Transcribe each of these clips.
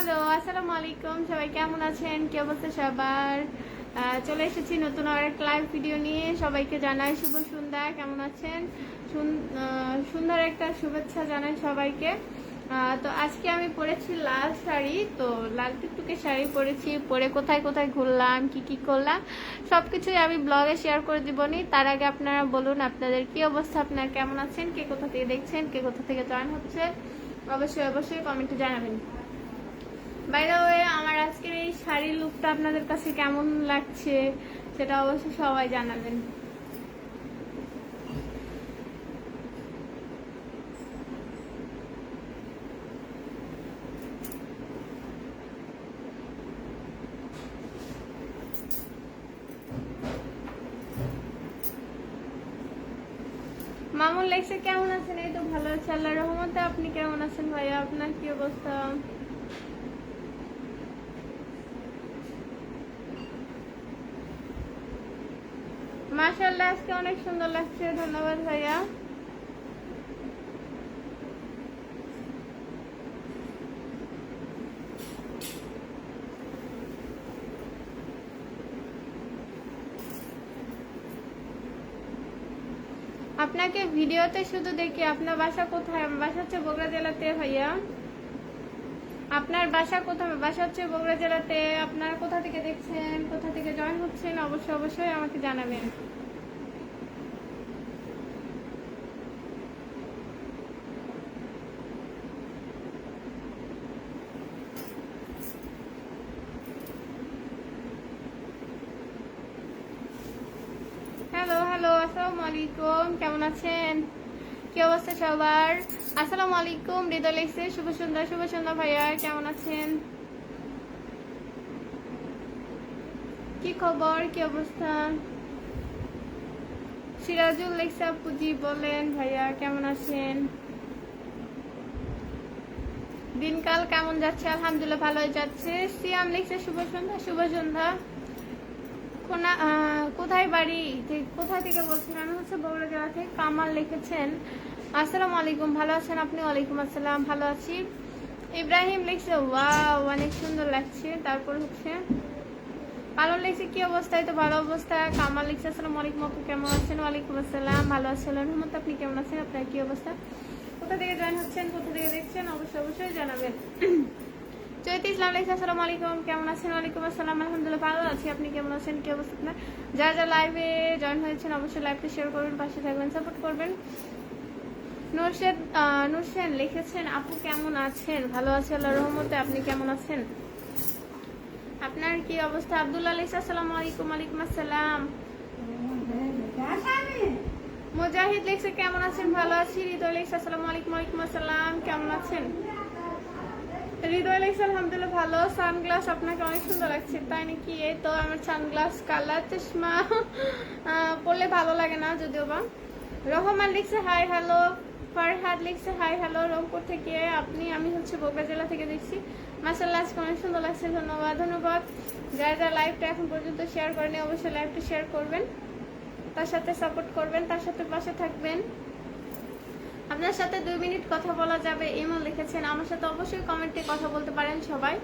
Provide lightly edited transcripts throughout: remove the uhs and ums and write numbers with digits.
Hello, আসসালামু আলাইকুম। সবাই কেমন আছেন? কি অবস্থা সবার? চলে এসেছি নতুন আর এক লাইভ ভিডিও নিয়ে। সবাইকে জানাই শুভ সন্ধ্যা। কেমন আছেন? সুন্দর একটা শুভেচ্ছা জানাই সবাইকে। তো আজকে আমি পরেছি লাল শাড়ি, তো লাল টুকটুকে শাড়ি পরেছি। পরে কোথায় কোথায় ঘুরলাম, কি কি করলাম সবকিছুই আমি ব্লগে শেয়ার করে দিবনি। তার আগে আপনারা বলুন আপনাদের কি অবস্থা, আপনারা কেমন আছেন, কে কোথা থেকে দেখছেন, কে কোথা থেকে জয়েন হচ্ছে, অবশ্যই অবশ্যই কমেন্টে জানাবেন। বাই দ্য ওয়ে, আমার আজকের এই শাড়ির লুকটা আপনাদের কাছে কেমন লাগছে সেটা অবশ্যই সবাই জানাবেন। মামুন লেগছে কেমন আছেন? এই তো ভালো আছে আল্লাহর রহমতে। আপনি কেমন আছেন ভাইয়া? আপনার কি অবস্থা? মাশাআল্লাহ, আজকে অনেক সুন্দর লাগছে। ধন্যবাদ ভাইয়া। আপনাকে ভিডিওতে শুধু দেখি। আপনার বাসা কোথায়? আমার বাসা হচ্ছে বগুড়া জেলাতে ভাইয়া। আপনার বাসা কোথায়? বাসা হচ্ছে বগুড়া জেলাতে। আপনার কোথা থেকে দেখছেন, কোথা থেকে জয়েন হচ্ছেন, অবশ্যই অবশ্যই আমাকে জানাবেন। হ্যালো হ্যালো, আসসালামু আলাইকুম। কেমন আছেন? কি অবস্থা সবার? আসসালামু আলাইকুম। হৃদয় লেগছে শুভ সন্ধ্যা। শুভ সন্ধ্যা ভাইয়া, কেমন আছেন? কি খবর, কি অবস্থা? সিরাজুল লেগছে আপুজি, বলেন ভাইয়া কেমন আছেন? দিনকাল কেমন যাচ্ছে? আলহামদুলিল্লাহ ভালোই যাচ্ছে। সিয়াম লিখছে শুভ সন্ধ্যা। শুভ সন্ধ্যা। কোথায় বাড়ি, কোথা থেকে বলছেন? আমি হচ্ছে বগুড়া জেলা থেকে। কামাল লিখেছেন আসসালামু আলাইকুম, ভালো আছেন আপনি? ওয়ালাইকুম আসসালাম, ভালো আছি। ইব্রাহিম লিখছে ওয়াও, অনেক সুন্দর লাগছে। তারপর হচ্ছে পালন লিখছে কি অবস্থা? তো ভালো অবস্থা। কামাল লিখছে আসসালামু আলাইকুম আপু, কেমন আছেন? ওয়ালাইকুম আসসালাম, ভালো আছেন রহমত। আপনি কেমন আছেন? আপনার কি অবস্থা? কোথা থেকে জয়েন হচ্ছেন, কোথা থেকে দেখছেন, অবশ্যই অবশ্যই জানাবেন। চৈতি ইসলাম লিখছে আসসালামু আলাইকুম, কেমন আছেন? ওয়ালাইকুম আসসালাম, আলহামদুলিল্লাহ ভালো আছি। আপনি কেমন আছেন, কি অবস্থা আপনার? যারা যারা লাইভে জয়েন হয়েছেন অবশ্যই লাইভটা শেয়ার করবেন, পাশে থাকবেন, সাপোর্ট করবেন। নুরসেন লিখেছেন আপু কেমন আছেন? ভালো আছে আল্লাহর রহমতে। আপনি কেমন আছেন? আপনার কি অবস্থা? আব্দুল্লাহ লিখছে আসসালামু আলাইকুম। ওয়ালাইকুম আসসালাম। মুজাহিদ লিখছে কেমন আছেন? ভালো আছি। হৃদয় লিখছে আসসালামু আলাইকুম। ওয়ালাইকুম আসসালাম, কেমন আছেন? হৃদয় লিখছে আলহামদুলিল্লাহ ভালো। সানগ্লাস আপনাকে অনেক সুন্দর লাগছে। তাই নাকি? এই তো আমার সানগ্লাস কালার চশমা পরলে ভালো লাগে না যদিও বা। রহমান লিখছে হাই হ্যালো। ফারহাদ লিখছে হাই হ্যালো রংপুর থেকে। আমি হচ্ছে বগুড়া জেলা থেকে দেখছি। মাশাআল্লাহ, আজকে অনেক সুন্দর লাগছে। ধন্যবাদ ধন্যবাদ। যারা যারা লাইভটা এখন পর্যন্ত শেয়ার করেনি অবশ্যই লাইভটা শেয়ার করবেন, তার সাথে সাপোর্ট করবেন, তার সাথে পাশে থাকবেন। আপনার সাথে 2 মিনিট কথা বলা যাবে এমন লিখেছেন। আমার সাথে অবশ্যই কমেন্টে কথা বলতে পারেন সবাই।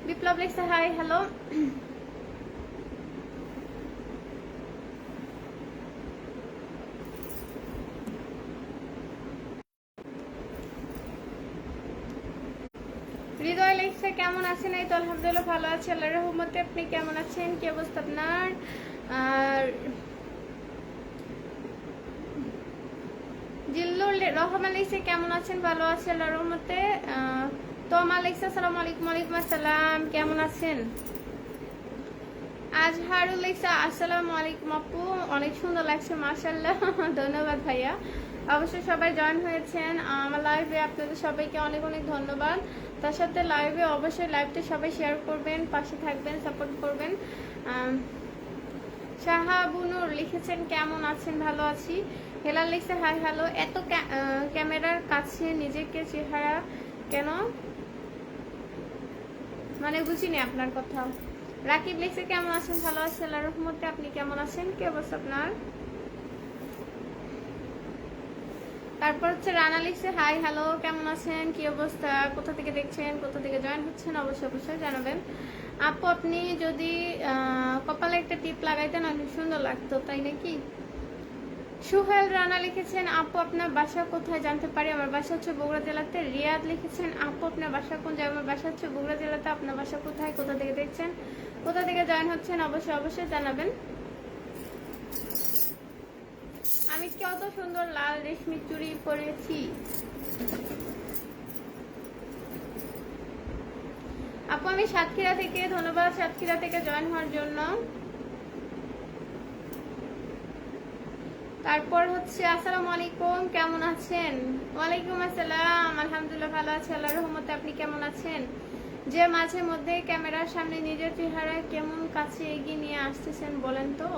বিপ্লব লিখছে হাই হ্যালো। হৃদয় লিখছে কেমন আছেন? এই তো আলহামদুলিল্লাহ ভালো আছে আল্লাহর রহমতে। আপনি কেমন আছেন, কি অবস্থা আপনার? আর জিল্লুর রহমান লিখছে কেমন আছেন? ভালো আছে আল্লাহর রহমতে। তোমা লিখছে আসসালামু আলাইকুম। ওয়ালাইকুম আসসালাম, কেমন আছেন? আজহারুল লিখছে আসসালামু আলাইকুম আপু, অনেক সুন্দর লাগছে মাশাআল্লাহ। ধন্যবাদ ভাইয়া। অবশ্যই সবাই জয়েন হয়েছেন আমার লাইভে, আপনাদের সবাইকে অনেক অনেক ধন্যবাদ। তার সাথে লাইভে অবশ্যই লাইভটা সবাই শেয়ার করবেন, পাশে থাকবেন, সাপোর্ট করবেন। শাহাবুনুর লিখেছেন কেমন আছেন? ভালো আছি। হেলাল লিখছে হাই হ্যালো। এত ক্যামেরার কাছে নিজেকে চেহারা কেন, মানে বুঝিনি আপনার কথা। রাকিব লিখছে কেমন আছেন? ভালো আছি আল্লাহর রহমতে। আপনি কেমন আছেন, কি অবস্থা আপনার? তারপর হচ্ছে রানা লিখছে হাই হ্যালো, কেমন আছেন, কি অবস্থা, কোথা থেকে দেখছেন, কোথা থেকে জয়েন হচ্ছেন, অবশ্যই অবশ্যই জানাবেন। আপু আপনি যদি কপালে একটা টিপ লাগাইতেন অনেক সুন্দর লাগতো, তাই নাকি? সুহেল রানা লিখেছেন আপু আপনার বাসা কোথায় জানতে পারি? আমার বাসা হচ্ছে বগুড়া জেলাতে। রিয়াদ লিখেছেন আপু আপনার বাসা কোন জায়গায়? আমার বাসা হচ্ছে বগুড়া জেলাতে। আপনার বাসা কোথায়, কোথা থেকে দেখছেন, কোথা থেকে জয়েন হচ্ছেন, অবশ্যই অবশ্যই জানাবেন। আমি কত সুন্দর লাল রেশমি চুড়ি পরেছি। আপু আমি সাতক্ষীরা থেকে, ধন্যবাদ সাতক্ষীরা থেকে জয়েন হওয়ার জন্য। তারপর হচ্ছে আসসালামু আলাইকুম, কেমন আছেন? ওয়ালাইকুম আসসালাম, আলহামদুলিল্লাহ ভালো আছি আল্লাহর রহমতে। আপনি কেমন আছেন? যে মাঝে মধ্যে ক্যামেরার সামনে নিজের চেহারা কেমন কাছে এগিয়ে নিয়ে আসতেছেন বলেন তো।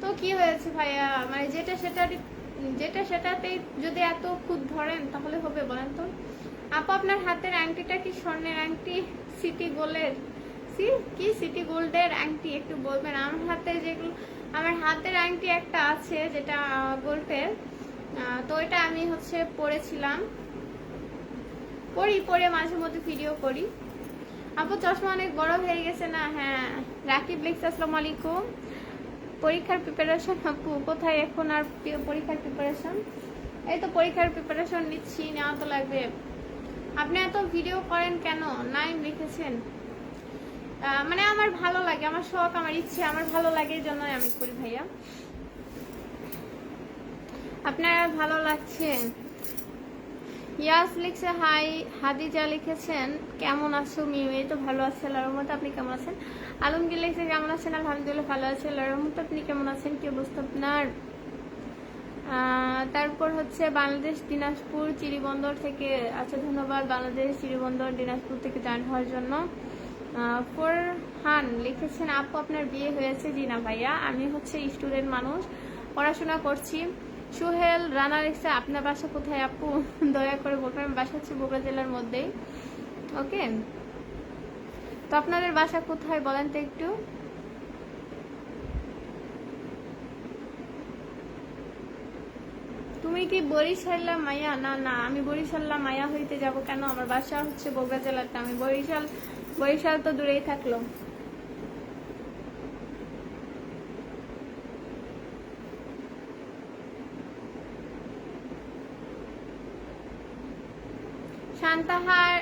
তো কি হয়েছে ভাইয়া, মানে যেটা সেটাতে যদি এত খুদ ধরেন তাহলে হবে বলেন তো? আপু আপনার হাতের আংটিটা কি স্বর্ণের আংটি, সিটি গোল্ডের, সিটি গোল্ডের আংটি? একটু বলবেন। আমার হাতের আংটি একটা আছে যেটা গোল্ডের, তো এটা আমি হচ্ছে পরেছিলাম, পরে মাঝে মধ্যে ভিডিও করি। আপু চশমা অনেক বড় হয়ে গেছে না? হ্যাঁ। রাকিব লিখছে আসসালামু আলাইকুম, পরীক্ষার প্রিপারেশন আপু কোথায় এখন? আর পরীক্ষার প্রিপারেশন, এই তো পরীক্ষার প্রিপারেশন নিচ্ছি, নেওয়া তো লাগবে। আপনি এত ভিডিও করেন কেন? নাইম লিখেছেন মানে আমার ভালো লাগে, আমার শখ, আমার ইচ্ছে, আমার ভালো লাগে এই জন্যই আমি করি ভাইয়া। আপনার ভালো লাগছে? ইয়াস লিখছে হাই। হাদিজা লিখেছেন কেমন আছো মিউ? এই তো ভালো আছে আল্লাহর রহমতে, আপনি কেমন আছেন? আলমগীর লিখছে কেমন আছেন? আলহামদুলিল্লাহ ভালো আছে আল্লাহর রহমতে, আপনি কেমন আছেন, কি অবস্থা আপনার? তারপর হচ্ছে বাংলাদেশ দিনাজপুর চিরিবন্দর থেকে, আচ্ছা ধন্যবাদ বাংলাদেশ চিরিবন্দর দিনাজপুর থেকে জয়েন হওয়ার জন্য। ফরহান লিখেছেন আপু আপনার বিয়ে হয়েছে? জি না ভাইয়া, আমি হচ্ছে স্টুডেন্ট মানুষ, পড়াশোনা করছি। সুহেল রানা লিখছে আপনার বাসা কোথায় আপু? দয়া করে বলবেন। বাসা হচ্ছে বগুড়া জেলার মধ্যেই। ওকে, তো আপনাদের বাসা কোথায় বলেন তো একটু। তুমি কি বরিশাল্লা মাইয়া? না না, আমি বরিশাল্লা মাইয়া হইতে যাব কেন? আমার বাসা হচ্ছে বগুড়া জেলাতে। আমি বরিশাল তো দূরেই থাকলো। শান্তাহার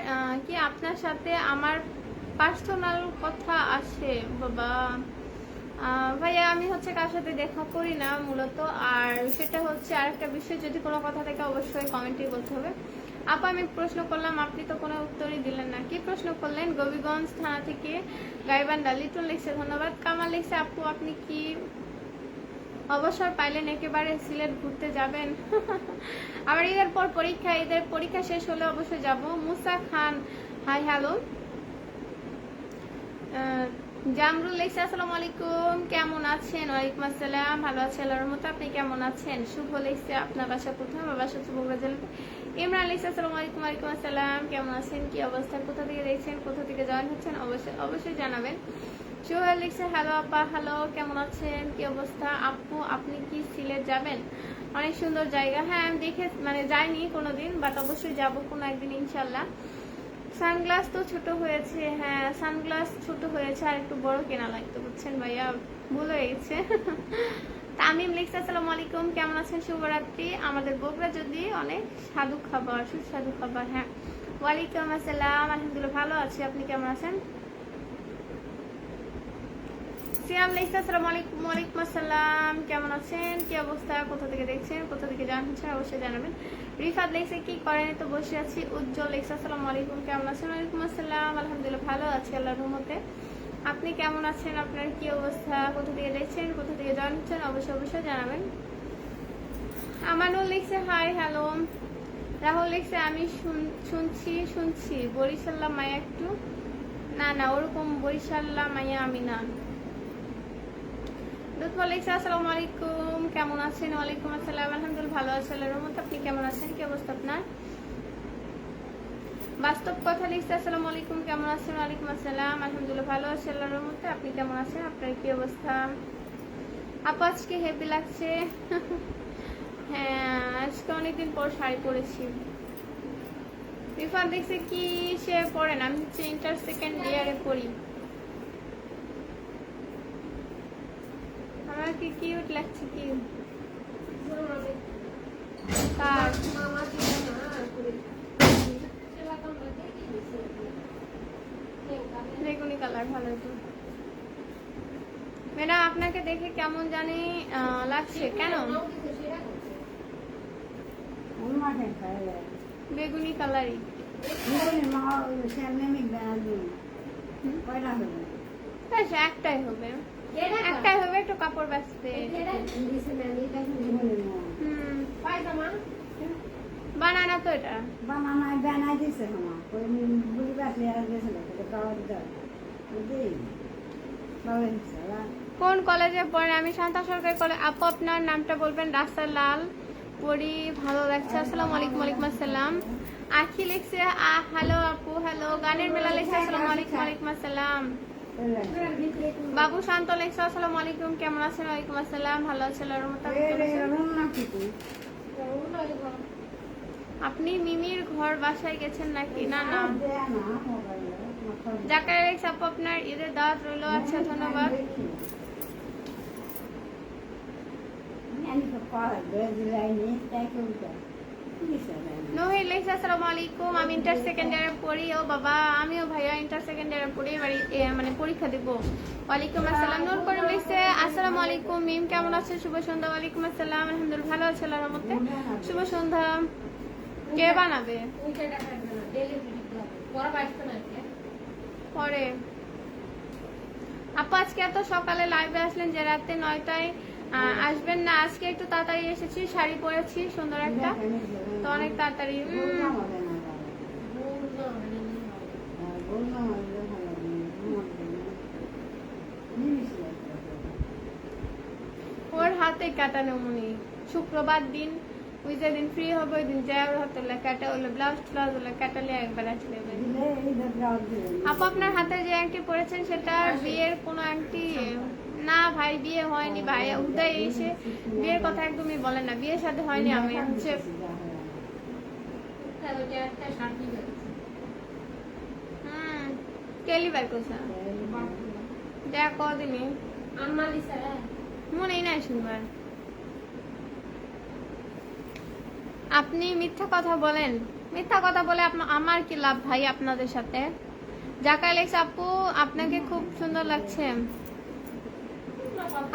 কি আপনার সাথে আমার পার্সোনাল কথা আসে? বাবা ভাইয়া আমি হচ্ছে কার সাথে দেখা করি না মূলত, আর সেটা হচ্ছে আরেকটা বিষয়, যদি কোনো কথা থাকে অবশ্যই কমেন্টে বলতে হবে। আপু আমি প্রশ্ন করলাম, আপনি তো কোনো উত্তরই দিলেন না। কি প্রশ্ন করলেন? গোবিগঞ্জ থানা থেকে গাইবান্ধা। লিটন লিখছে ধন্যবাদ। কামাল লিখছে আপু আপনি কি অবসর পাইলেন একেবারে সিলেট ঘুরতে যাবেন? আমার ঈদের পর পরীক্ষা, ঈদের পরীক্ষা শেষ হলে অবশ্যই যাব। Musa Khan hi hello. জামরুল লিখছে আসসালামু আলাইকুম, কেমন আছেন? ওয়ালাইকুম আসসালাম, ভালো আছে আল্লাহর রহমতে, আপনি কেমন আছেন? শুভ লিখছে আপনার বাসা কোথায়? আমার বাসা হচ্ছে বগুড়া জেলাতে। ইমরান লিখছে আসসালামু আলাইকুম, ওয়ালাইকুম আসসালাম, কেমন আছেন, কি অবস্থা, কোথা থেকে দেখছেন, কোথা থেকে জয়েন হচ্ছেন, অবশ্যই অবশ্যই জানাবেন। সোহেল লিখছে হ্যালো আপা, হ্যালো, কেমন আছেন, কি অবস্থা? আপু আপনি কি সিলেট যাবেন? অনেক সুন্দর জায়গা। হ্যাঁ আমি দেখে মানে যাইনি কোনোদিন, বাট অবশ্যই যাব কোনো একদিন ইনশাল্লাহ। সানগ্লাস তো ছোট হয়েছে, হ্যাঁ সানগ্লাস ছোট হয়েছে, আর একটু বড় কেনা লাগতো বুঝছেন ভাইয়া, ভুল হয়ে গেছে। তামিম লিখছে আসসালামু আলাইকুম, কেমন আছেন, শুভরাত্রি। আমাদের বগুড়া যদি অনেক স্বাদু খাবার, সুস্বাদু খাবার। হ্যাঁ ওয়ালাইকুম আসসালাম, আলহামদুলিল্লাহ ভালো আছি, আপনি কেমন আছেন? সিয়াম লিখছে আসসালামু আলাইকুম, ওয়ালাইকুম আসসালাম, কেমন আছেন, কি অবস্থা, কোথা থেকে দেখছেন, কোথা থেকে জানছেন অবশ্যই জানাবেন। রিফাত লিখছে কি করেন? তো বসে আছি। উজ্জ্বল লিখছে আসসালামু আলাইকুম, কেমন আছেন? ওয়ালাইকুম আসসালাম, আলহামদুলিল্লাহ ভালো আছি আল্লাহর রহমতে, আপনি কেমন আছেন, আপনার কি অবস্থা, কোথা থেকে দেখছেন, কোথা থেকে জয়েন হচ্ছেন অবশ্যই অবশ্যই জানাবেন। আমানুল লিখছে হাই হ্যালো। রাহুল লিখছে আমি শুনছি বরিশাল্লা মায়া একটু। না না ওরকম বরিশাল্লা মায়া আমি না। লুৎফা লিখছে আসসালামু আলাইকুম, কেমন আছেন? ওয়ালাইকুম আসসালাম, আলহামদুলিল্লাহ ভালো আছি আল্লাহর রহমতে, আপনি কেমন আছেন, কি অবস্থা আপনার? বাস্তব কথা লিখছে আসসালামু আলাইকুম, কেমন আছেন? ওয়ালাইকুম আসসালাম, আলহামদুলিল্লাহ ভালো আছি আল্লাহর রহমতে, আপনি কেমন আছেন, আপনার কি অবস্থা? আপু আজকে হেভি লাগছে। হ্যাঁ, আজকে অনেকদিন পর শাড়ি পরেছি। রিফাত দেখছে কি সে পড়েন, আমি হচ্ছে ইন্টার সেকেন্ড ইয়ারে পড়ি। আমার কি কিউট লাগছে কি কার বেগুনি কালার ভালো তো। ম্যাডাম আপনাকে দেখে কেমন জানি লাগছে, কেন? বেগুনি কালারই। একটাই হবে, একটাই হবে, একটু কাপড় বাঁচতে। বানানা তো এটা বানানায় বানাই দিছে না ওই বুড়ি বাসলে আর গেছিল খাওয়া দিতে কোন কলেজে পড়েন? আমি শান্তা সরকারি কলেজ। আপু আপনার নামটা বলবেন? রাস্তা লাল পরি, ভালো লাগছে। আসসালামু আলাইকুম। ওয়ালাইকুম আসসালাম। আখি লিখছে হ্যালো আপু, হ্যালো। গানের মেলা লিখছে আসসালামু আলাইকুম। ওয়ালাইকুম আসসালাম। বাবু শান্ত লিখছে আসসালামু আলাইকুম, কেমন আছেন? ওয়ালাইকুম আসসালাম, ভালো আছি আল্লাহর রহমতে। আপনি মিমির ঘর বাসায় গেছেন নাকি? না না। জাকারিয়া লিখছে আপু আপনার ঈদের দাওয়াত রইল। আচ্ছা ধন্যবাদ। নহির লিখছে আসসালামু আলাইকুম, আমি ইন্টার সেকেন্ড ইয়ারে পড়ি। ও বাবা, আমিও ভাইয়া ইন্টার সেকেন্ড ইয়ারে পড়ি, এবার মানে পরীক্ষা দিব। ওয়ালাইকুম আসসালাম। নূর করিম লিখছে আসসালামু আলাইকুম মিম, কেমন আছেন? শুভ সন্ধ্যা। ওয়ালাইকুম আসসালাম, আলহামদুলিল্লাহ ভালো আছি আল্লাহর রহমতে। শুভ সন্ধ্যা। কে বানাবে পরে? আপু আজকে এত সকালে লাইভে আসলেন যে রাতে 9টায় আসবেন না? আজকে একটু তাড়াতাড়ি এসেছি, শাড়ি পরেছি সুন্দর একটা, তো অনেক তাড়াতাড়ি। ওর হাতে কাটানো মনি শুক্রবার দিন, ওই যেদিন ফ্রি হবে ওই দিন যায় ওর হাতে কাটা, হলো ব্লাউজ ট্লাউজ হলো কাটালে একবার আসলে। আপু আপনার হাতে যে আংটি পরেছেন সেটা বিয়ের কোনো আংটি? না ভাই, বিয়ে হয়নি ভাই। উদয় এসে বিয়ের কথা একদমই বলেন না, বিয়ের সাথে হয়নি। আমি হচ্ছে কেলি বাই কোসা দেখ কদিনই মনেই নাই শুনবার। আপনি মিথ্যা কথা বলেন, মিথ্যা কথা বলে আমার কি লাভ ভাই আপনাদের সাথে? জাকাই লেখছে আপু আপনাকে খুব সুন্দর লাগছে।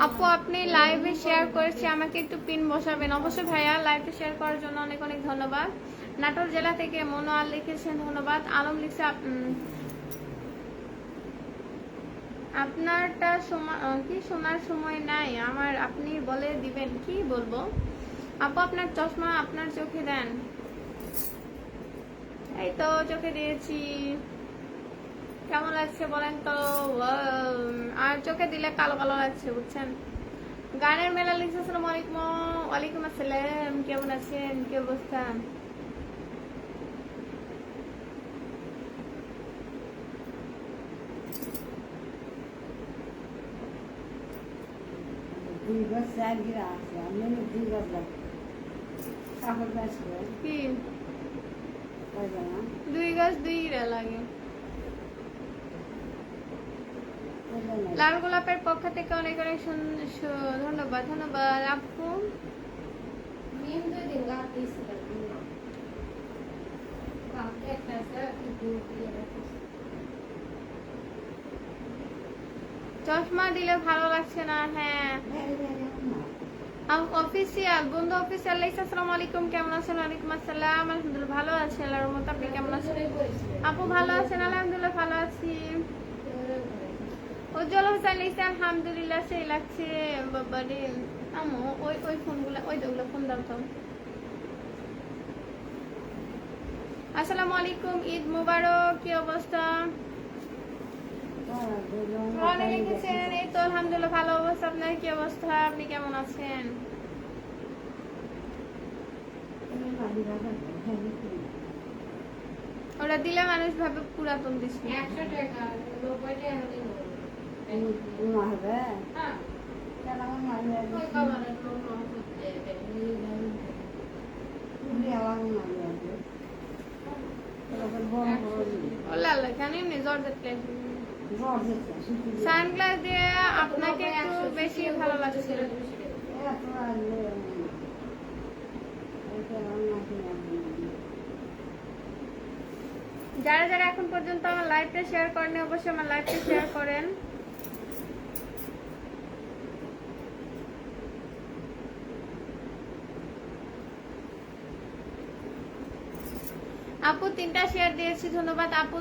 আপু আপনি লাইভে শেয়ার করেছি, আমাকে একটু পিন বসাবেন। অবশ্যই ভাইয়া, লাইভে শেয়ার করার জন্য অনেক অনেক ধন্যবাদ। নাটোর জেলা থেকে মনোয়ার লিখেছেন ধন্যবাদ। আলম লিখছে আপনারটা কি শোনার সময় নাই আমার, আপনি বলে দিবেন। কি বলবো আপু? আপনার চশমা আপনার চোখে দেন। এই তো চোখে দিয়েছি, কেমন লাগছে বলেন তো? আর চোখে দিলে কালো কালো লাগছে বুঝছেন। গানের মেলা লিখছে আসসালামু আলাইকুম। ওয়ালাইকুম আসসালাম, কেমন আছেন? কি অবস্থা? কি 2 গজ 2 গিরা লাগে। লাল গোলাপের পক্ষ থেকে অনেক অনেক ধন্যবাদ। ধন্যবাদ আপু। চশমা দিলে ভালো লাগছে না। হ্যাঁ অফিসিয়াল বন্ধু অফিসিয়াল লাইক আসসালামু আলাইকুম, কেমন আছেন? ওয়ালাইকুম আসসালাম, আলহামদুলিল্লাহ ভালো আছি আল্লাহর রহমতে। আপনি কেমন আছেন? আপু ভালো আছেন? আলহামদুলিল্লাহ ভালো আছি। উজ্জ্বল হোসেন লিখছে আলহামদুলিল্লাহ সেই লাগছে। বাবারে আমো ওই ফোনগুলো, ওইগুলো ফোন দাও তো। আসসালামু আলাইকুম, ঈদ মুবারক, কি অবস্থা? লিখেছেন এই তো আলহামদুলিল্লাহ ভালো অবস্থা। আপনার কি অবস্থা? আপনি কেমন আছেন? ওরা দিলে মানুষ ভাবে পুরাতন দিচ্ছি। 100 টাকা 90 টাকা হবে। দেওয়া লাগবে না দেওয়া। তারপর বড় বড় ওলা জানি নি জর্জেট লেস জ্বর যেতে শুধু সানগ্লাস দিয়ে আপনাকে একটু বেশি ভালো লাগছে। এত আসলে এটা রান্না কিনা যারা যারা এখন পর্যন্ত আমার লাইভটা শেয়ার করেনি অবশ্যই আমার লাইভটা শেয়ার করেন। আপু 3টা শেয়ার দিয়েছি, ধন্যবাদ আপু।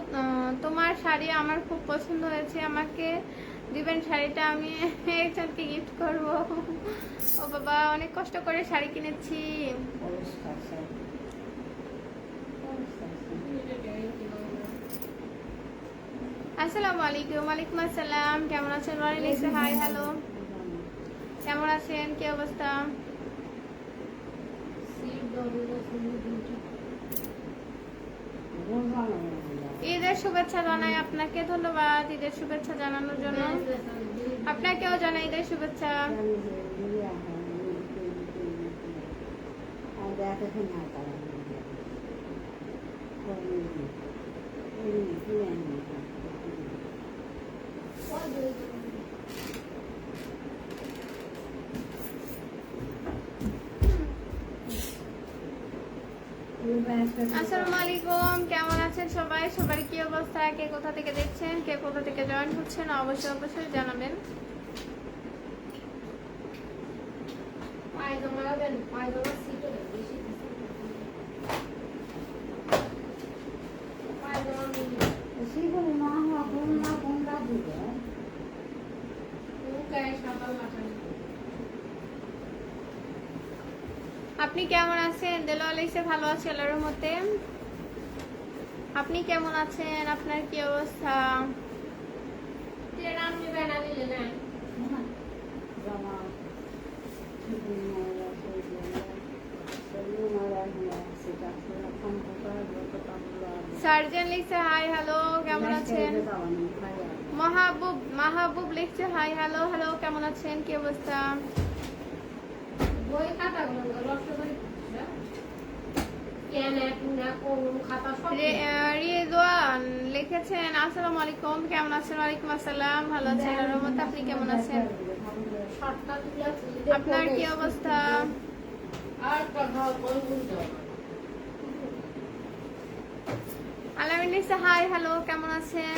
তোমার শাড়ি আমার খুব পছন্দ হয়েছে, আমাকে দিবেন শাড়িটা, আমি একজনকে গিফট করব। ও বাবা, অনেক কষ্ট করে শাড়ি কিনেছি। পরিষ্কার সব আসসালামু আলাইকুম। ওয়ালাইকুম আসসালাম। কেমন আছেন? ওয়ালাইকুম হাই হ্যালো, কেমন আছেন? কি অবস্থা? ঈদের শুভেচ্ছা জানাই আপনাকে, ধন্যবাদ ঈদের শুভেচ্ছা জানানোর জন্য। আপনাকেও জানাই ঈদের শুভেচ্ছা। আসসালামু আলাইকুম, কেমন আছেন সবাই? সবার কি অবস্থা? কে কোথা থেকে দেখছেন, কে কোথা থেকে জয়েন হচ্ছেন অবশ্যই অবশ্যই জানাবেন। আপনি কেমন আছেন? দেলোয়ার লিখছে ভালো আছে আল্লাহর মতে। আপনি কেমন আছেন? আপনার কি অবস্থা? সার্জন লিখছে হাই হ্যালো, কেমন আছেন? মাহবুব লিখছে হাই হ্যালো হ্যালো, কেমন আছেন? কি অবস্থা? রিজওয়ান লিখেছেন আসসালামু আলাইকুম, কেমন আছেন? ওয়ালাইকুম আসসালাম, ভালো আছেন আল্লাহর রহমতে। আপনি কেমন আছেন? আপনার কি অবস্থা? আলামিন লিখছে হাই হ্যালো, কেমন আছেন?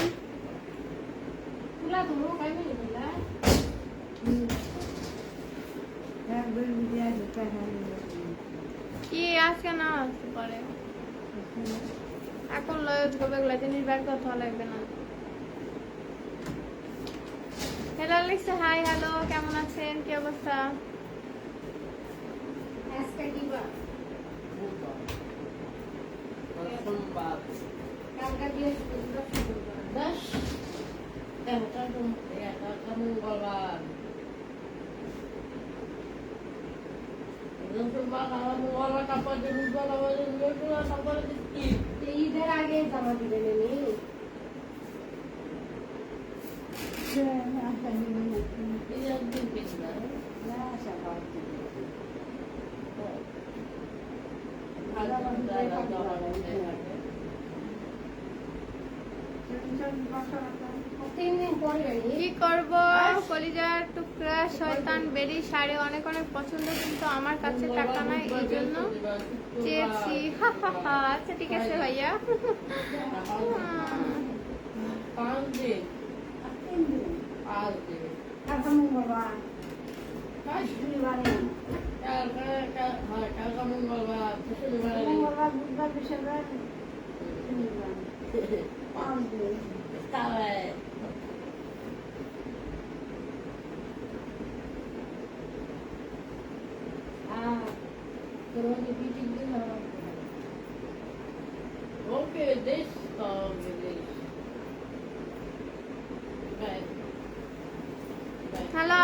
কি আজকে না আসতে পারে, এখন লজ গোবেগুলা জিনিস ব্যাগ কথা লাগবে না। হ্যালো লিখছে হাই হ্যালো, কেমন আছেন? কি অবস্থা? ঈদের আগে জমা দিবেন কি করব, কলিজার টুকরা শয়তান বেরি শাড়ি অনেক অনেক পছন্দ, কিন্তু আমার কাছে টাকা নাই, এই জন্য চেয়েছি। আচ্ছা ঠিক আছে ভাইয়া। Okay, this song is hello,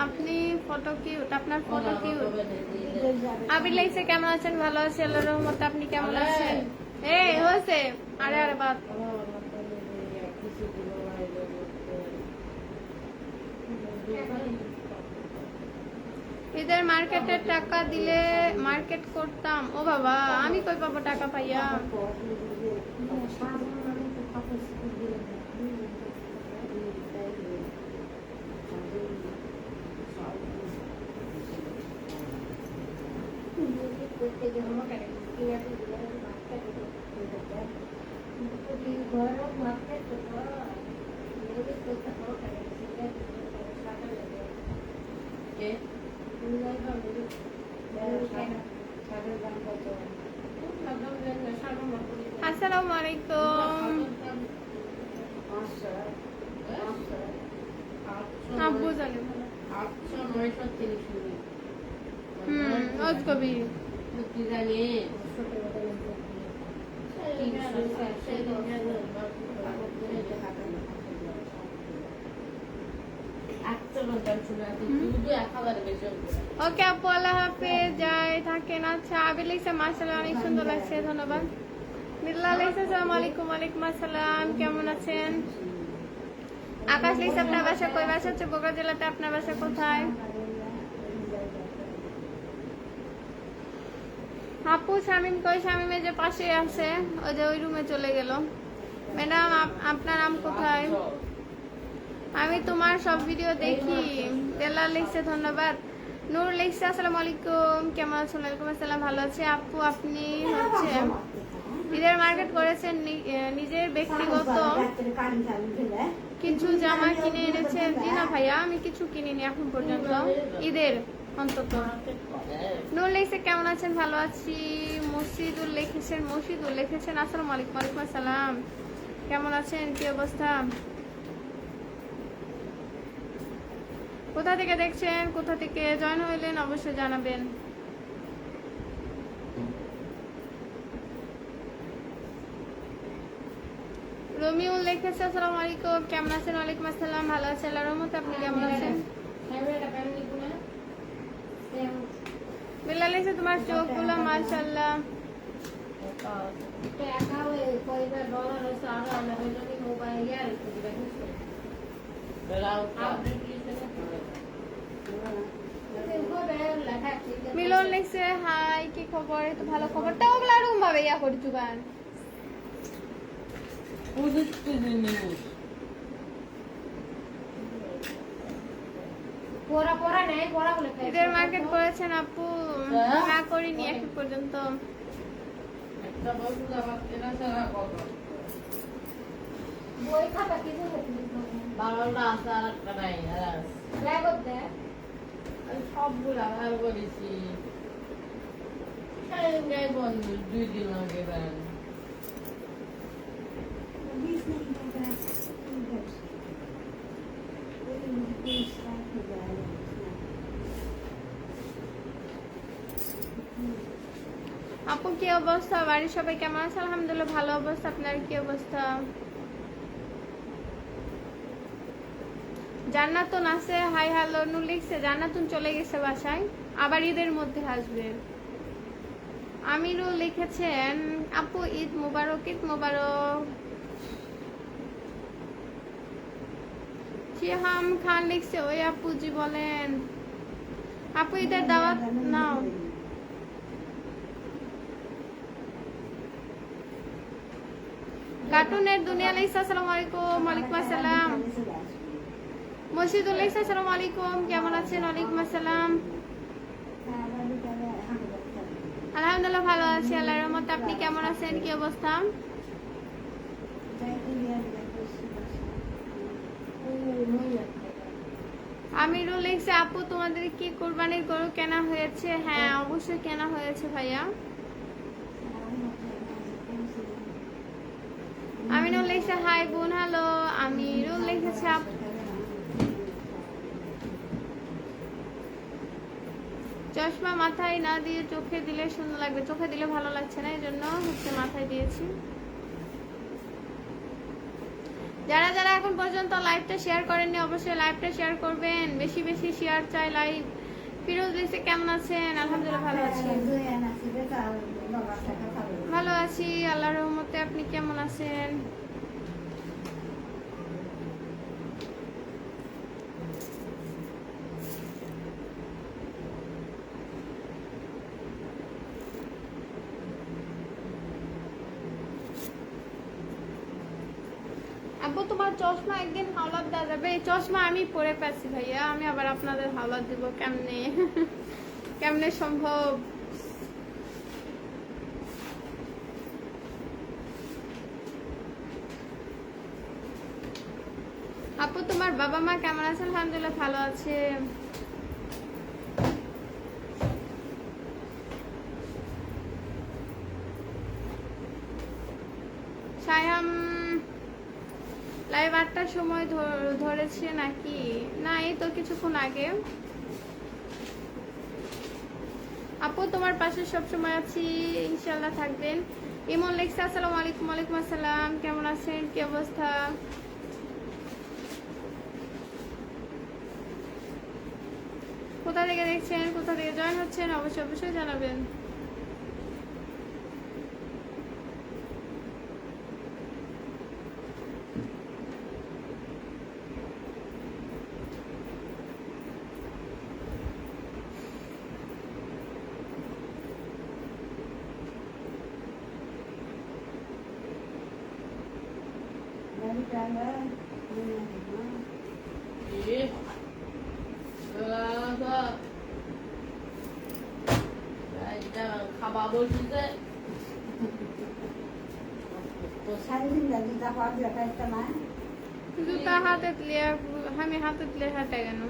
আপনি ফটো কিউট, আপনার ফটো কিউট। আবির লাইছে কেমন আছেন? ভালো আছি আল্লাহর রহমতে। আপনি কেমন আছেন? এই হয়েছে, আরে আরে বাদ। ঈদের মার্কেটের টাকা দিলে মার্কেট করতাম। ও বাবা, আমি কই পাবো টাকা পাইয়া? কে? আসসালামু আলাইকুম। আব্বু জানে ভালো। 800-930 অজগবি। কি জানি ওকে আপু, আল্লাহ হাফেজ। যাই থাকেন। আচ্ছা, আবির লিখছে মাশাআল্লাহ অনেক সুন্দর লাগছে, ধন্যবাদ। বিল্লাহ লিখছে আসসালামু আলাইকুম। ওয়ালাইকুম আসসালাম, কেমন আছেন? আকাশ লিখছে আপনার বাসা কই? বাসা হচ্ছে বগুড়া জেলাতে। আপনার বাসা কোথায়? আপু শামিম কই? শামিমের যে পাশে আছে ওই যে ওই রুমে চলে গেল। ম্যাডাম আপনার নাম কোথায়? আমি তোমার সব ভিডিও দেখি। বেলা লিখছে ধন্যবাদ। নূর লিখছে আসসালামু আলাইকুম, কেমন আছেন? ওয়ালাইকুম আসসালাম, ভালো আছি। আপু আপনি হচ্ছে ঈদের মার্কেট করেছেন নিজের ব্যক্তিগত কিছু জামা কিনে এনেছেন? জি না ভাইয়া, আমি কিছু কিনিনি এখন পর্যন্ত ঈদের অন্তত। নূর লিখছে কেমন আছেন? ভালো আছি। মসজিদুল লিখেছেন আসসালামু আলাইকুম। ওয়ালাইকুম আসসালাম, কেমন আছেন? কি অবস্থা? কোথা থেকে দেখছেন, কোথা থেকে জয়েন হইলেন অবশ্যই জানাবেন। রমিউল লিখেছে আসসালামু আলাইকুম, কেমন আছেন? ওয়ালাইকুম আসসালাম, ভালো আছি আল্লাহর রহমতে। আপনি কেমন আছেন? বিল্লাল লিখছে তোমার চোখগুলো মাশাআল্লাহ। মিলন লিখছে হাই, কি খবর? এই তো ভালো খবর। তা ওগুলা রুম ভাবে ইয়া করি জুবান। ঈদের মার্কেট করেছেন আপু? না করিনি এখন পর্যন্ত। সবগুলা ভালো করেছি। বন্ধু 2 দিন লাগে বেড়ান। আপু কি অবস্থা? বাড়ির সবাই কেমন আছে? আলহামদুলিল্লাহ ভালো অবস্থা। আপনার কি অবস্থা? জান্নাতুন আছে হাই হ্যালো। নূর লিখছে জান্নাতুন চলে গেছে বাসায়, আবার ঈদের মধ্যে আসবে। আমিরুল লিখেছেন আপু ঈদ মোবারক। ঈদ মোবারক। শিহাম খান লিখছে ওই আপু জি বলেন। আপু ঈদের দাওয়াত নাও। কার্টুনের দুনিয়া লিখছে আসসালামু আলাইকুম। ওয়ালাইকুম আসসালাম। মসজিদুল লিখছে আসসালামু আলাইকুম, কেমন আছেন? ওয়ালাইকুম আসসালাম, আলহামদুলিল্লাহ ভালো আছি আল্লাহর রহমতে। আপনি কেমন আছেন? কি অবস্থা? আমিরুল লিখছে আপু তোমাদের কি কুরবানির গরু কেনা হয়েছে? হ্যাঁ অবশ্যই কেনা হয়েছে ভাইয়া। আমিনুল লিখছে হাই বোন হ্যালো। আমিরুল লিখেছে চশমা মাথায় না দিয়ে চোখে দিলে সুন্দর লাগবে। চোখে দিলে ভালো লাগছে না, এই জন্য হচ্ছে মাথায় দিয়েছি। যারা যারা এখন পর্যন্ত লাইভটা শেয়ার করেননি অবশ্যই লাইভটা শেয়ার করবেন, বেশি বেশি শেয়ার চাই লাইভ। ফিরোজ লিখছে কেমন আছেন? আলহামদুলিল্লাহ ভালো আছি। ভালো আছি আল্লাহর রহমতে। আপনি কেমন আছেন? আপু তোমার চশমা একদিন হাওলাত দেওয়া যাবে? এই চশমা আমি পরে পাচ্ছি ভাইয়া, আমি আবার আপনাদের হাওলাত দিব কেমনে? কেমনে সম্ভব? আপু তোমার বাবা মা কেমন আছে? আলহামদুলিল্লাহ ভালো আছে। সায়াম লাইভ 8টার সময় ধরেছে নাকি? না, এই তো কিছুক্ষণ আগে। আপু তোমার পাশে সবসময় আছি, ইনশাল্লাহ থাকবেন। ইমন লেখছে আসসালামু আলাইকুম। ওয়ালাইকুম আসসালাম, কেমন আছেন, কি অবস্থা? কোথা থেকে দেখছেন, কোথা থেকে জয়েন হচ্ছেন, অবশ্যই অবশ্যই জানাবেন। Dari tangga, Ih. এটা খাবা বলছিতে সারাদিন যাবি তা পাওয়া যায় একটা না জুতা হাতে দিলে, আমি হাতে দিলে হাঁটে কেন?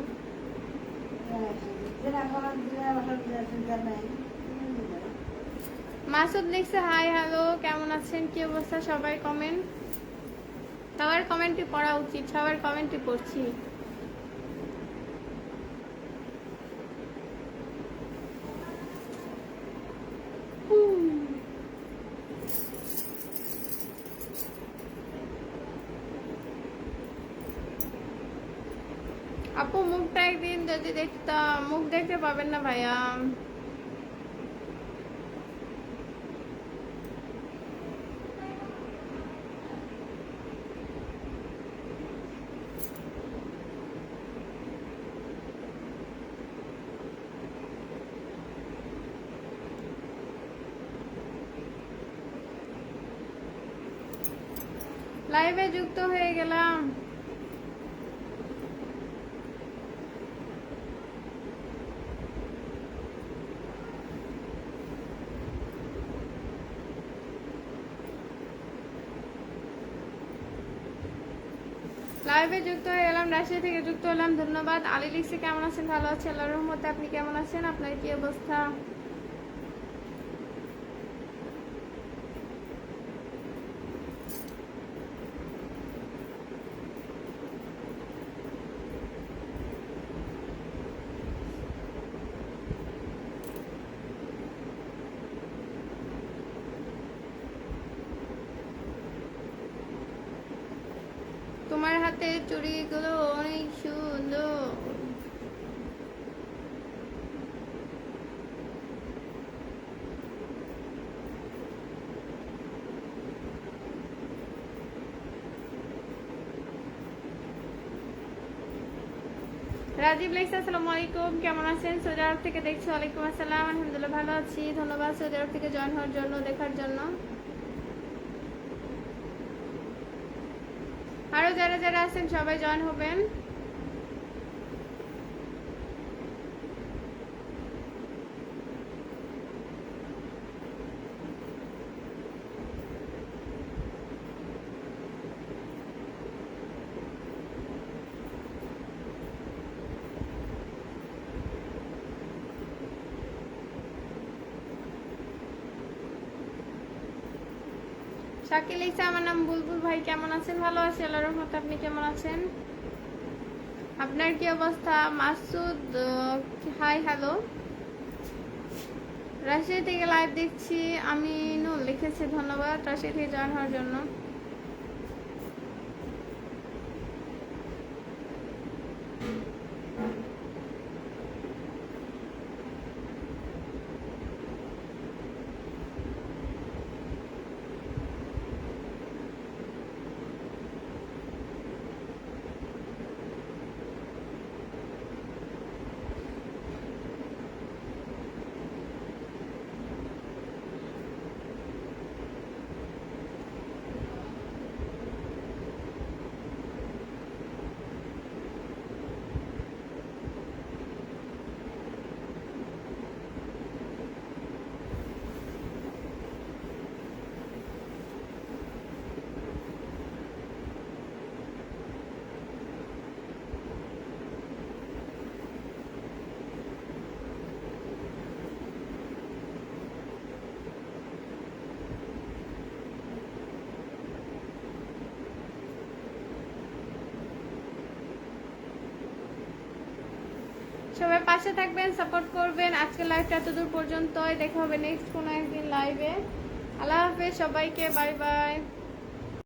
যেটা করার দিলে বাসার চিন্তা নাই মাসুদ লিখছে হাই হ্যালো, কেমন আছেন, কি অবস্থা? সবাই কমেন্ট, সবার কমেন্টই পড়া উচিত, সবার কমেন্টই পড়ছি। আপু মুখটা একদিন যদি দেখতাম। মুখ দেখতে পাবেন না ভাইয়া। লাইভে যুক্ত হয়ে গেলাম। লাইভে যুক্ত হয়ে গেলাম, রাজশাহী থেকে যুক্ত হলাম, ধন্যবাদ। আলী লিখছে কেমন আছেন? ভালো আছে আল্লাহর রহমতে, আপনি কেমন আছেন? আপনার কি অবস্থা? তোমার হাতে চুড়িগুলো অনেক সুন্দর। রাজীব লেখছে আসসালামু আলাইকুম, কেমন আছেন? সৌদি আরব থেকে দেখছি। ওয়ালাইকুম আসসালাম, আলহামদুলিল্লাহ ভালো আছি, ধন্যবাদ সৌদি আরব থেকে জয়েন হওয়ার জন্য, দেখার জন্য। আরো যারা যারা আছেন সবাই জয়েন হবেন। শাকিল লিখছে আমার নাম বুলবুল, ভাই কেমন আছেন? ভালো আছি আল্লাহর রহমতে, আপনি কেমন আছেন? আপনার কি অবস্থা? মাসুদ হাই হ্যালো, রাজশাহী থেকে লাইভ দেখছি। আমি নুল লিখেছি, ধন্যবাদ রাজশাহী থেকে জয়েন হওয়ার জন্য। সবাই পাশে থাকবেন, সাপোর্ট করবেন। আজকে লাইভটা এতদূর পর্যন্তই, দেখা হবে নেক্সট কোনো একদিন লাইভে। আল্লাহ হাফেজ সবাইকে, বাই বাই।